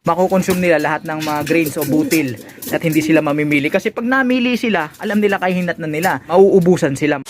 makukonsume nila lahat ng mga grains o butil at hindi sila mamimili. Kasi pag namili sila, alam nila kahinat na nila, mauubusan sila.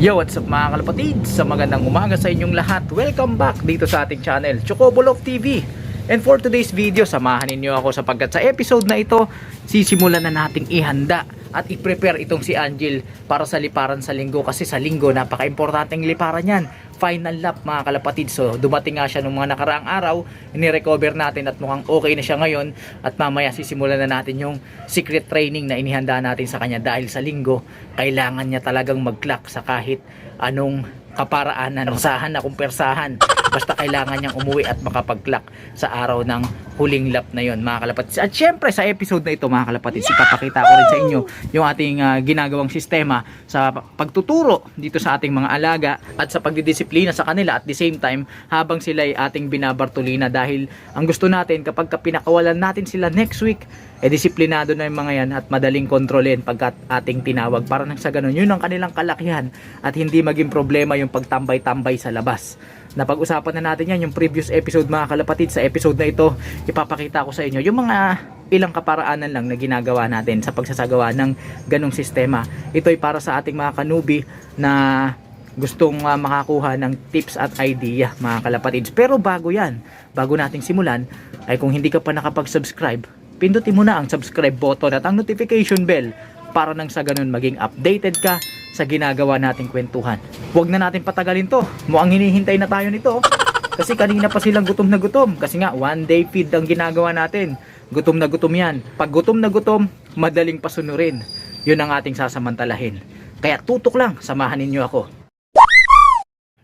Yo, what's up mga kalapatid? Sa magandang umaga sa inyong lahat. Welcome back dito sa ating channel, Chocobolo TV. And for today's video, samahan ninyo ako sapagkat sa episode na ito, sisimulan na nating ihanda at i-prepare itong si Angel para sa liparan sa linggo. Kasi sa linggo, napaka-importanteng liparan yan. Final lap mga kalapatid. So dumating nga siya nung mga nakaraang araw, ni-recover natin at mukhang okay na siya ngayon. At mamaya sisimulan na natin yung secret training na inihanda natin sa kanya. Dahil sa linggo, kailangan niya talagang mag-clock sa kahit anong kaparaanan, persahan na kung persahan. Basta kailangan niyang umuwi at makapag-clock sa araw ng huling lap na yon mga kalapatid. At syempre sa episode na ito mga kalapatid, ipapakita ko rin sa inyo yung ating ginagawang sistema sa pagtuturo dito sa ating mga alaga at sa pagdidisiplina sa kanila at the same time habang sila ay ating binabartulina. Dahil ang gusto natin kapag pinakawalan natin sila next week, disiplinado na yung mga yan at madaling kontrolin pagkat ating tinawag para nang sa ganun yun ang kanilang kalakihan at hindi maging problema yung pagtambay-tambay sa labas. Napag-usapan na natin yan yung previous episode mga kalapatid. Sa episode na ito, ipapakita ko sa inyo yung mga ilang kaparaanan lang na ginagawa natin sa pagsasagawa ng ganong sistema. Ito ay para sa ating mga kanubi na gustong makakuha ng tips at idea mga kalapatids. Pero bago yan, bago nating simulan, ay kung hindi ka pa nakapag-subscribe, pindutin mo na ang subscribe button at ang notification bell para nang sa ganun maging updated ka sa ginagawa nating kwentuhan. Huwag na natin patagalin to. Mukhang hinihintay na tayo nito. Kasi kanina pa silang gutom na gutom. Kasi nga one day feed ang ginagawa natin. Gutom na gutom yan. Pag gutom na gutom, madaling pasunurin. Yun ang ating sasamantalahin. Kaya tutok lang, samahan ninyo ako.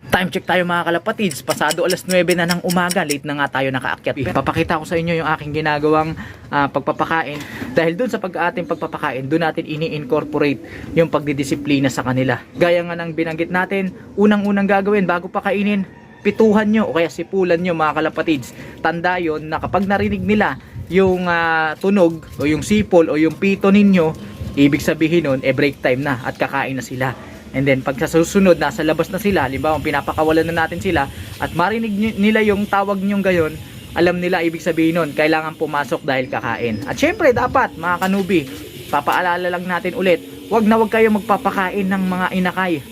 Time check tayo mga kalapatids. Pasado alas 9 na ng umaga. Late na nga tayo nakaakyat. Papakita ko sa inyo yung aking ginagawang pagpapakain. Dahil dun sa ating pagpapakain, dun natin ini-incorporate yung pagdidisiplina sa kanila. Gaya nga ng binanggit natin, unang-unang gagawin bago pakainin, pituhan nyo o kaya sipulan nyo mga kalapatids. Tanda yon na kapag narinig nila yung tunog o yung sipol o yung pito ninyo, ibig sabihin nun, break time na at kakain na sila. And then pag sa susunod nasa labas na sila, halimbawa pinapakawalan na natin sila at marinig nila yung tawag nyong gayon, alam nila ibig sabihin nun, kailangan pumasok dahil kakain. At syempre dapat mga kanubi, papaalala lang natin ulit, wag na wag kayo magpapakain ng mga inakay,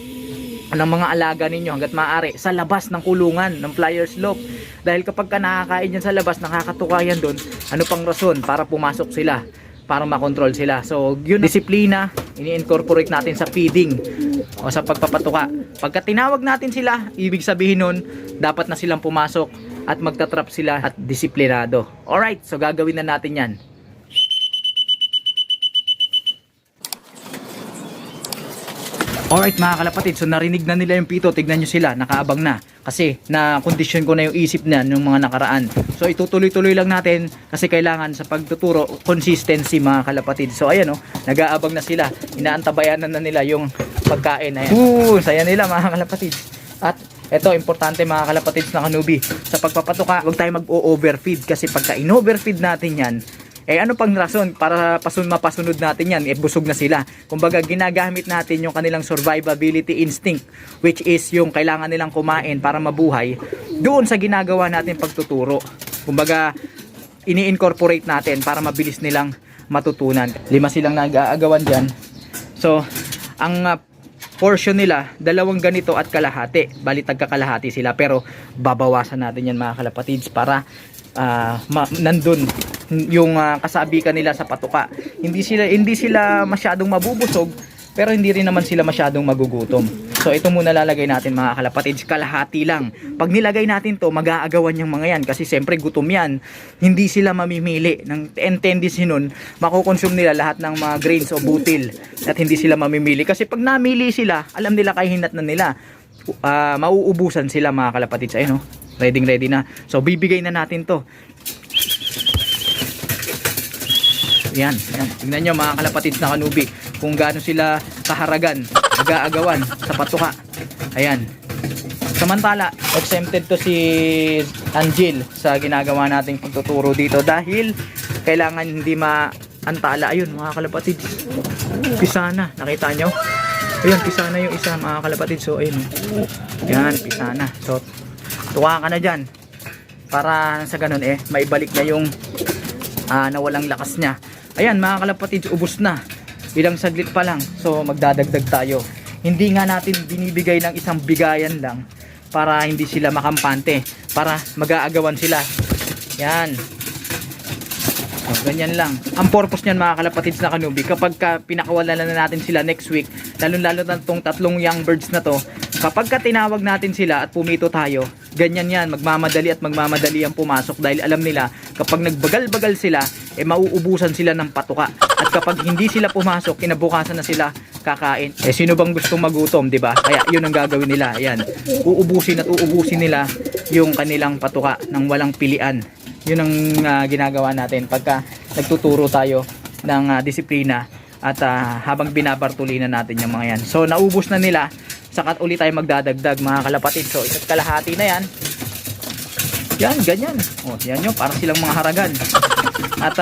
ng mga alaga ninyo hanggat maaari sa labas ng kulungan ng flyers loop. Dahil kapag ka nakakain yan sa labas, nakakatuka yan doon, ano pang rason para pumasok sila, para makontrol sila. So yun, disiplina ini-incorporate natin sa feeding o sa pagpapatuka. Pagka tinawag natin sila, ibig sabihin nun, dapat na silang pumasok at magtatrap sila at disiplinado. Alright, so gagawin na natin yan. Alright mga kalapatid, so narinig na nila yung pito. Tignan nyo sila, nakaabang na. Kasi na kondisyon ko na yung isip na yung mga nakaraan. So itutuloy-tuloy lang natin kasi kailangan sa pagtuturo, consistency mga kalapatid. So ayan o, nag-aabang na sila. Inaantabayanan na nila yung pagkain. Ayan. Saya nila mga kalapatid. At ito, importante mga kalapatids na kanubi. Sa pagpapatuka, huwag tayo mag-overfeed. Kasi pagka in-overfeed natin yan, ano pang rason para mapasunod natin yan, busog na sila. Kumbaga ginagamit natin yung kanilang survivability instinct, which is yung kailangan nilang kumain para mabuhay, doon sa ginagawa natin pagtuturo. Kumbaga ini-incorporate natin para mabilis nilang matutunan. 5 silang nag-aagawan dyan. So ang portion nila, 2 ganito at kalahati. Bali tagkakalahati sila, pero babawasan natin yan mga kalapatids para nandun yung kasabikan nila sa patuka. Hindi sila masyadong mabubusog, pero hindi rin naman sila masyadong magugutom. So ito muna lalagay natin mga kalapatids, kalahati lang. Pag nilagay natin to, mag-aagawan yung mga yan kasi siyempre gutom yan. Hindi sila mamimili ng tendency nun, makukonsume nila lahat ng mga grains o butil at hindi sila mamimili. Kasi pag namili sila, alam nila kahinat na nila, mauubusan sila mga kalapatids. Ayun, ready na. So bibigay na natin to. Yan. Tingnan nyo mga kalapatids na kanubi kung gaano sila kaharagan, nag-aagawan sa patuka. Ayan. Samantala, exempted to si Angel sa ginagawa nating pagtuturo dito dahil kailangan hindi maantala. Ayun mga kalapatids, pisana, nakita nyo? Ayun, pisana yung isa mga kalapatids. So ayun, yan, pisana. So tuwa ka na dyan. para sa ganun maibalik niya yung nawalang lakas niya. Ayan mga kalapatids, ubos na. Ilang saglit pa lang. So magdadagdag tayo. Hindi nga natin binibigay ng isang bigayan lang para hindi sila makampante, para mag-aagawan sila. Yan. So, ganyan lang. Ang purpose niyan mga kalapatids na kanubi, kapag pinakawalan na natin sila next week, lalo na itong tatlong young birds na to, kapag tinawag natin sila at pumito tayo, ganyan yan, magmamadali ang pumasok dahil alam nila kapag nagbagal-bagal sila, mauubusan sila ng patuka. At kapag hindi sila pumasok, kinabukasan na sila kakain. Sino bang gustong magutom, di ba? Kaya yun ang gagawin nila. Ayan, uubusin nila yung kanilang patuka ng walang pilian. Yun ang ginagawa natin pagka nagtuturo tayo ng disiplina at habang binabartulina natin yung mga yan. So naubos na nila, saka ulit tayo magdadagdag mga kalapatid. So isa't kalahati na yan. Yan, ganyan. O, yan yun, parang silang mga haragan. At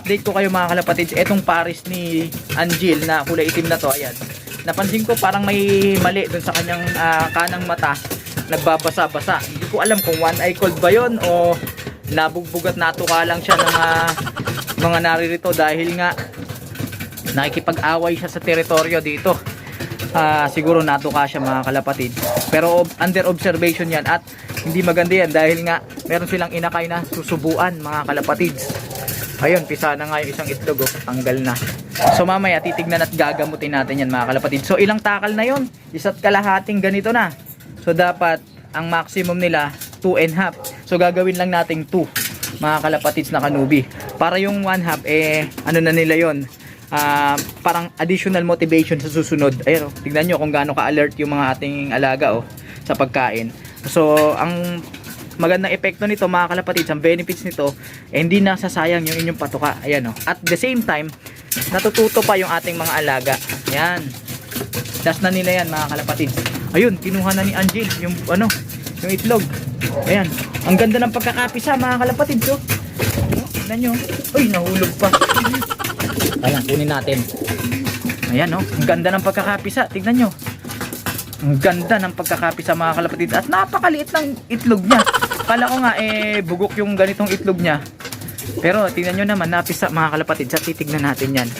update ko kayo mga kalapatid, etong pares ni Angel na kulay itim na to, ayan. Napansin ko parang may mali dun sa kanyang kanang mata, nagbabasa-basa. Hindi ko alam kung one eye cold ba yun o nabugbugat natuka lang siya ng mga naririto dahil nga nakikipag-away siya sa teritoryo dito. Siguro natuka siya mga kalapatid, pero under observation yan at hindi maganda yan dahil nga meron silang inakay na susubuan mga kalapatids. Ayun, pisa na nga yung isang itlog, tanggal na. So mamaya titignan at gagamutin natin yan mga kalapatid. So ilang takal na yun? Isa't kalahating ganito na. So dapat ang maximum nila 2.5. So gagawin lang nating 2 mga kalapatids na kanubi. Para yung 1/2 ano na nila yon, parang additional motivation sa susunod. Ayun, tignan nyo kung gaano ka-alert yung mga ating alaga sa pagkain. So ang magandang epekto nito mga kalapatids, ang benefits nito, hindi nasasayang yung inyong patuka. Ayan, at the same time natututo pa yung ating mga alaga. Ayan, last na nila yan mga kalapatids. Ayun, kinuha na ni Angel yung yung itlog. Ayan, ang ganda ng pagkakapisa mga kalapatids. Tignan nyo, uy, nahulog pa. Ayan, kunin natin. Ayan, ang ganda ng pagkakapisa. Tignan nyo, ang ganda ng pagkakapisa mga kalapatids. At napakaliit ng itlog niya. Kala ko nga bugok yung ganitong itlog niya, pero tignan nyo naman, napisa mga kalapatids. At titignan natin yan.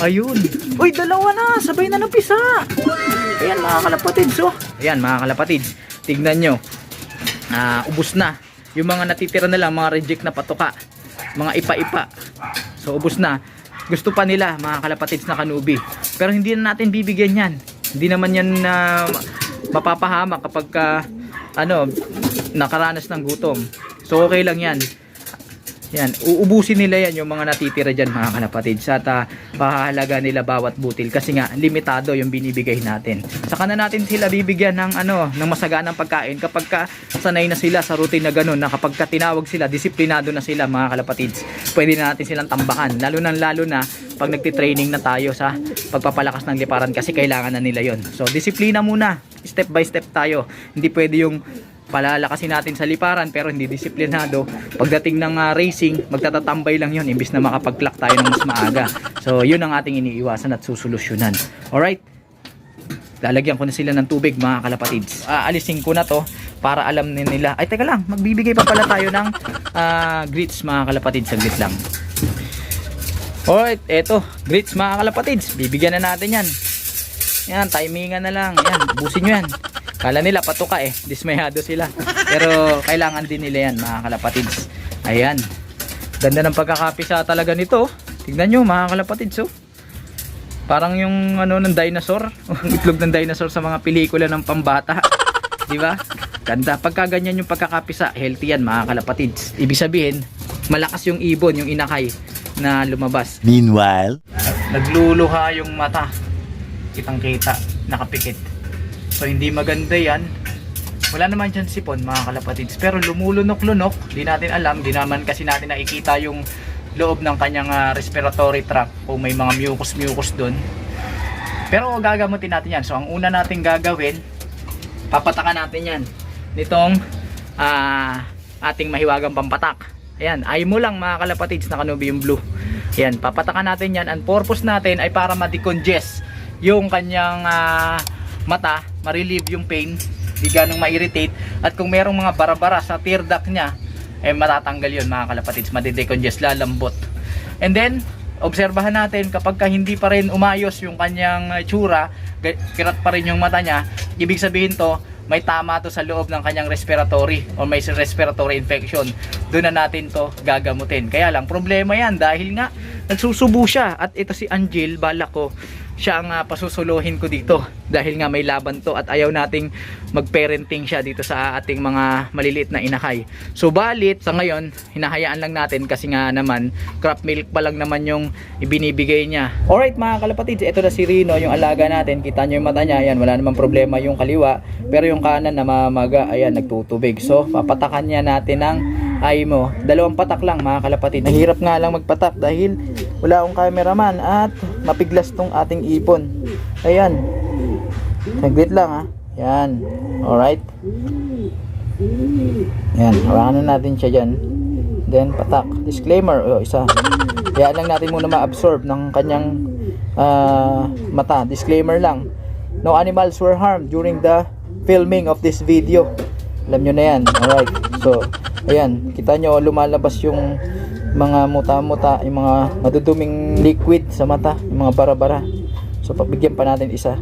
Ayun, uy, dalawa na, sabay na napisa. Ayan mga kalapatids. Ayan mga kalapatids, tignan nyo, ubos na. Yung mga natitira na lang, mga reject na patuka, mga ipa-ipa. So ubos na. Gusto pa nila mga kalapatids na kanubi, pero hindi na natin bibigyan yan. Hindi naman yan mapapahamak kapag nakaranas ng gutom. So okay lang yan. Yan, uubusin nila yan yung mga natitira dyan mga kalapatids. At pahahalaga nila bawat butil kasi nga limitado yung binibigay natin. Saka na natin sila bibigyan ng ng masaganang pagkain kapag sanay na sila sa routine na ganun, na kapag tinawag sila, disiplinado na sila mga kalapatids. Pwede na natin silang tambakan, lalo na pag nagtitraining na tayo sa pagpapalakas ng liparan, kasi kailangan na nila yon. So disiplina muna, step by step tayo. Hindi pwede yung palalakasin natin sa liparan pero hindi disiplinado. Pagdating ng racing, magtatatambay lang yun imbis na makapag-clock tayo ng mas maaga. So yun ang ating iniiwasan at susolusyonan. Alright, lalagyan ko na sila ng tubig mga kalapatids. Alisin ko na to para alam nila. Ay teka lang, magbibigay pa pala tayo ng grits mga kalapatids. Saglit lang. Alright, eto grits mga kalapatids, bibigyan na natin yan. Yan, timingan na lang. Yan, ubusin nyo yan. Kala nila patuka dismayado sila. Pero kailangan din nila yan mga kalapatids. Ayan, ganda ng pagkakapisa talaga nito. Tignan nyo mga kalapatids. Parang yung ng dinosaur. Itlog ng dinosaur sa mga pelikula ng pambata. Diba? Ganda. Pagka ganyan yung pagkakapisa, healthy yan mga kalapatids. Ibig sabihin, malakas yung ibon, yung inakay na lumabas. Meanwhile, nagluluha yung mata. Kitang kita, nakapikit. So hindi maganda yan. Wala naman dyan sipon mga kalapatids, pero lumulunok-lunok. Di natin alam, di naman kasi natin nakikita yung loob ng kanyang respiratory tract kung may mga mucus doon. Pero gagamutin natin yan. So ang una natin gagawin, papatakan natin yan nitong ating mahiwagang pampatak. Ayan, ay mo lang mga kalapatids na kanubi yung blue. Ayan, papatakan natin yan. Ang purpose natin ay para ma-decongest yung kanyang mata, ma-relieve yung pain, di ganong ma-irritate. At kung merong mga bara-bara sa tear duct niya, matatanggal yun mga kalapatids, madidecongest, lalambot. And then obserbahan natin kapag hindi pa rin umayos yung kanyang tsura, kirat pa rin yung mata niya, ibig sabihin to may tama to sa loob ng kanyang respiratory o may respiratory infection. Doon na natin to gagamutin. Kaya lang problema yan dahil nga nagsusubo siya, at ito si Angel, balak ko siya ang pasusuluhin ko dito dahil nga may laban to at ayaw nating mag-parenting siya dito sa ating mga maliliit na inakay. So balit sa ngayon hinahayaan lang natin kasi nga naman crop milk pa lang naman yung ibinibigay niya. Alright mga kalapatids, ito na si Rino, yung alaga natin. Kita nyo yung mata niya, ayan, wala namang problema yung kaliwa, pero yung kanan namamaga, ayan, nagtutubig. So papatakan niya natin ng IMO. 2 patak lang mga kalapatid. Nahirap nga lang magpatak dahil wala akong cameraman at mapiglas tong ating ipon. Ayan, saglit lang ha. Yan, alright. Yan, hawakan na natin siya dyan. Then patak. Disclaimer, isa. Kaya lang natin muna ma-absorb ng kanyang mata. Disclaimer lang, no animals were harmed during the filming of this video. Alam nyo na yan. Alright, so ayan, kita nyo lumalabas yung mga muta-muta, yung mga maduduming liquid sa mata, yung mga bara-bara. So pagbigyan pa natin isa.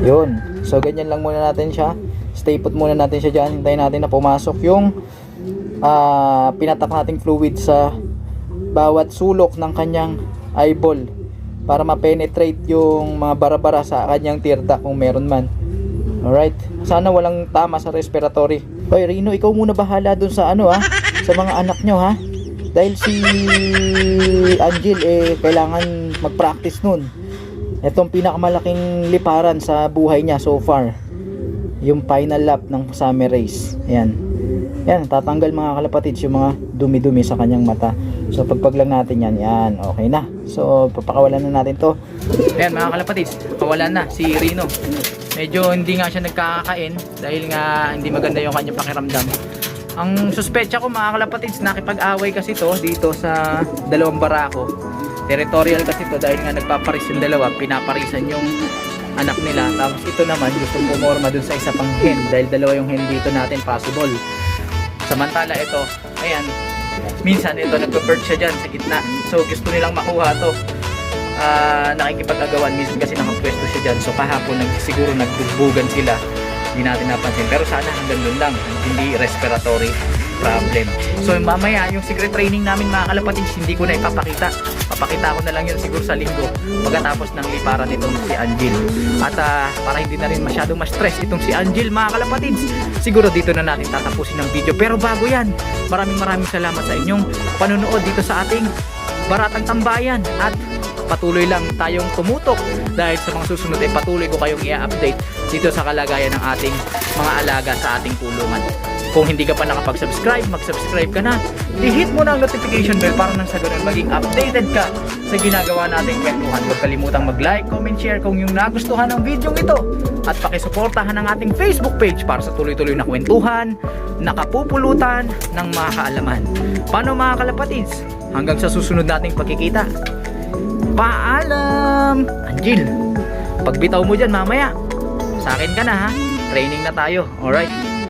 Yun, so ganyan lang muna natin siya. Stay put muna natin siya dyan. Hintayin natin na pumasok yung pinatak nating fluid sa bawat sulok ng kanyang eyeball para ma-penetrate yung mga bara-bara sa kanyang tear duct kung meron man. Alright, sana walang tama sa respiratory. Hoy Rino, ikaw muna bahala dun sa sa mga anak nyo ha. Dahil si Angel kailangan mag-practice nun. Itong pinakamalaking liparan sa buhay niya so far, yung final lap ng summer race. Ayan, yan, tatanggal mga kalapatids yung mga dumi-dumi sa kanyang mata. So pagpag lang natin yan, yan, okay na. So papakawalan na natin to. Ayan mga kalapatids, kawalan na si Rino. Medyo hindi nga siya nagkakakain dahil nga hindi maganda yung kanyang pakiramdam. Ang suspecha ko mga kalapatids, nakipag-away kasi to dito sa 2 barako. Territorial kasi to dahil nga nagpaparis yung dalawa, pinaparisan yung anak nila. Tapos ito naman gustong pumorma dun sa isa pang hen dahil 2 yung hen dito natin possible. Samantala ito, ayan, minsan ito nagpa-perch siya dyan sa gitna. So gusto nilang makuha to. Nakikipag-agawan minsan kasi nakapwesto siya dyan. So kahapon siguro nagbugbugan sila, hindi natin napansin, pero sana hanggang doon lang, hindi respiratory problem. So mamaya yung secret training namin mga kalapatids, hindi ko na ipapakita, papakita ko na lang yun siguro sa linggo pagkatapos ng liparan itong si Angel. At para hindi na rin masyadong ma-stress itong si Angel mga kalapatids, siguro dito na natin tatapusin ang video. Pero bago yan, maraming salamat sa inyong panonood dito sa ating Baratang Tambayan, at patuloy lang tayong tumutok dahil sa mga susunod ay patuloy ko kayong i-update dito sa kalagayan ng ating mga alaga sa ating kulungan. Kung hindi ka pa nakapag-subscribe, mag-subscribe ka na. I-hit mo na ang notification bell para nang sa ganun maging updated ka sa ginagawa nating kwentuhan. Huwag kalimutang mag-like, comment, share kung yung nagustuhan ng video ito. At pakisuportahan ang ating Facebook page para sa tuloy-tuloy na kwentuhan, nakapupulutan ng mga kaalaman. Paano mga kalapatids? Hanggang sa susunod nating pagkikita. Paalam! Angel, pagbitaw mo dyan mamaya, sa akin ka na ha. Training na tayo. Alright?